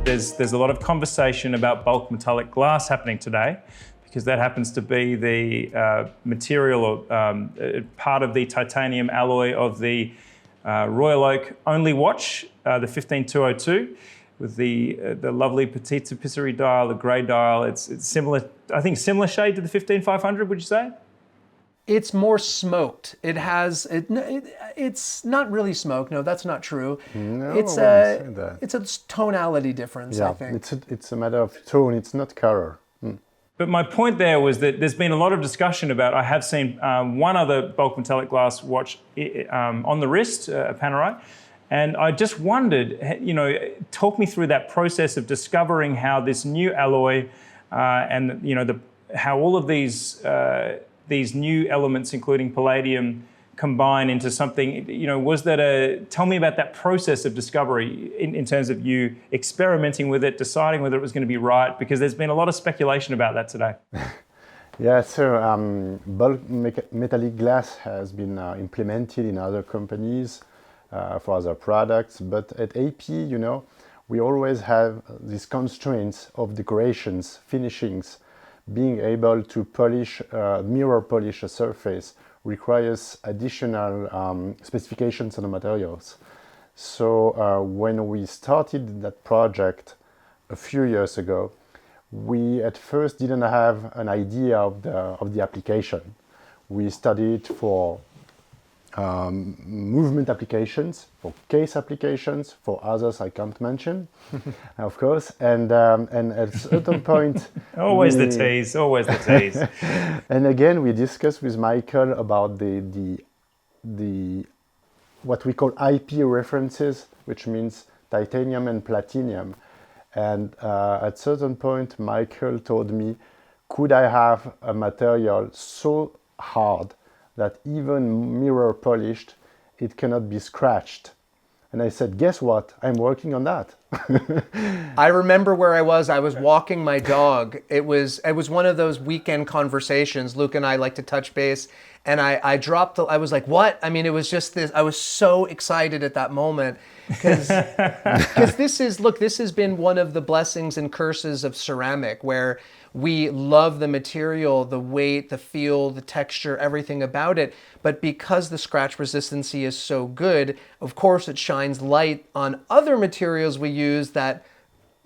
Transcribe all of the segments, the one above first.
There's a lot of conversation about bulk metallic glass happening today, because that happens to be the material or part of the titanium alloy of the Royal Oak only watch, the 15202, with the lovely petite tapisserie dial, the grey dial. It's similar, I think, similar shade to the 15500. Would you say? It's more smoked. It's not really smoked. No, that's not true. No, it's a tonality difference, I think. It's a matter of tone. It's not color. But my point there was that there's been a lot of discussion about, I have seen one other bulk metallic glass watch on the wrist, a Panerai, and I just wondered, talk me through that process of discovering how this new alloy and how all of these new elements, including palladium, combine into something. Tell me about that process of discovery in terms of you experimenting with it, deciding whether it was going to be right, because there's been a lot of speculation about that today. Yeah, so bulk metallic glass has been implemented in other companies for other products, but at AP, we always have these constraints of decorations, finishings. Being able to mirror polish a surface requires additional specifications on the materials. So when we started that project a few years ago, we at first didn't have an idea of the application. We studied for movement applications, for case applications, for others I can't mention, of course. And at a certain point, always the tease. And again, we discussed with Michael about the what we call IP references, which means titanium and platinum. And at a certain point, Michael told me, could I have a material so hard that even mirror polished, it cannot be scratched? And I said, guess what? I'm working on that. I remember where I was walking my dog. It was one of those weekend conversations. Luke and I like to touch base. And I was like, what? I mean, it was just this, I was so excited at that moment. Because this has been one of the blessings and curses of ceramic, where we love the material, the weight, the feel, the texture, everything about it. But because the scratch resistancy is so good, of course it shines light on other materials we use that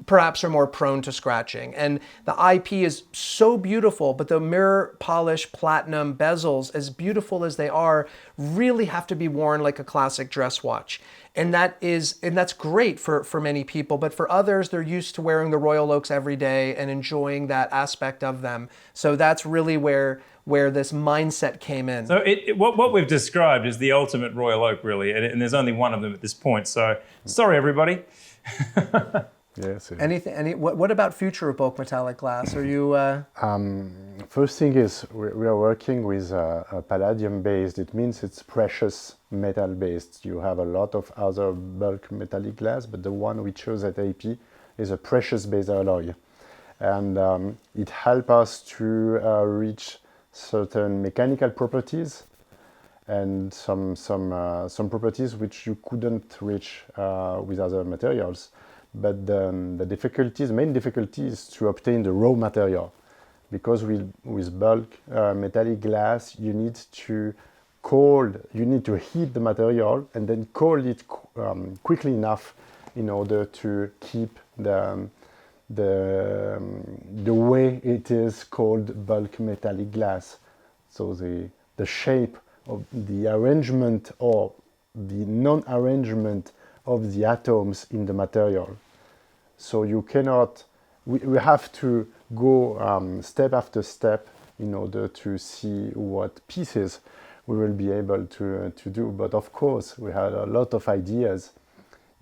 perhaps are more prone to scratching. And the IP is so beautiful, but the mirror polish platinum bezels, as beautiful as they are, really have to be worn like a classic dress watch. And that's great for many people, but for others, they're used to wearing the Royal Oaks every day and enjoying that aspect of them. So that's really where this mindset came in. So what we've described is the ultimate Royal Oak, really, and there's only one of them at this point. So sorry, everybody. Yes. What about future of bulk metallic glass? Are you? First thing is we are working with a palladium based. It means it's precious metal based. You have a lot of other bulk metallic glass, but the one we chose at AP is a precious based alloy, and it helps us to reach certain mechanical properties and some properties which you couldn't reach with other materials. But the main difficulty is to obtain the raw material, because with bulk metallic glass, you need to heat the material and then cold it quickly enough in order to keep the way it is called bulk metallic glass. So the shape of the arrangement or the non-arrangement of the atoms in the material. So you cannot, we have to go step after step in order to see what pieces we will be able to do. But of course, we had a lot of ideas.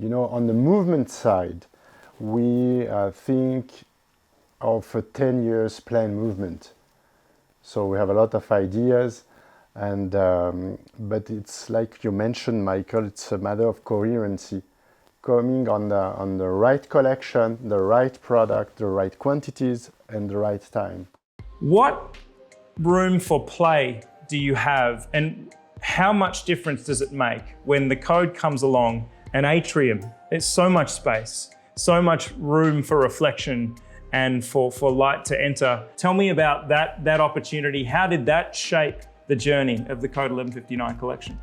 On the movement side, we think of a 10 years planned movement. So we have a lot of ideas, and but it's like you mentioned, Michael, it's a matter of coherency. Coming on the right collection, the right product, the right quantities, and the right time. What room for play do you have, and how much difference does it make when the code comes along, an atrium, it's so much space, so much room for reflection and for light to enter. Tell me about that opportunity. How did that shape the journey of the Code 1159 collection?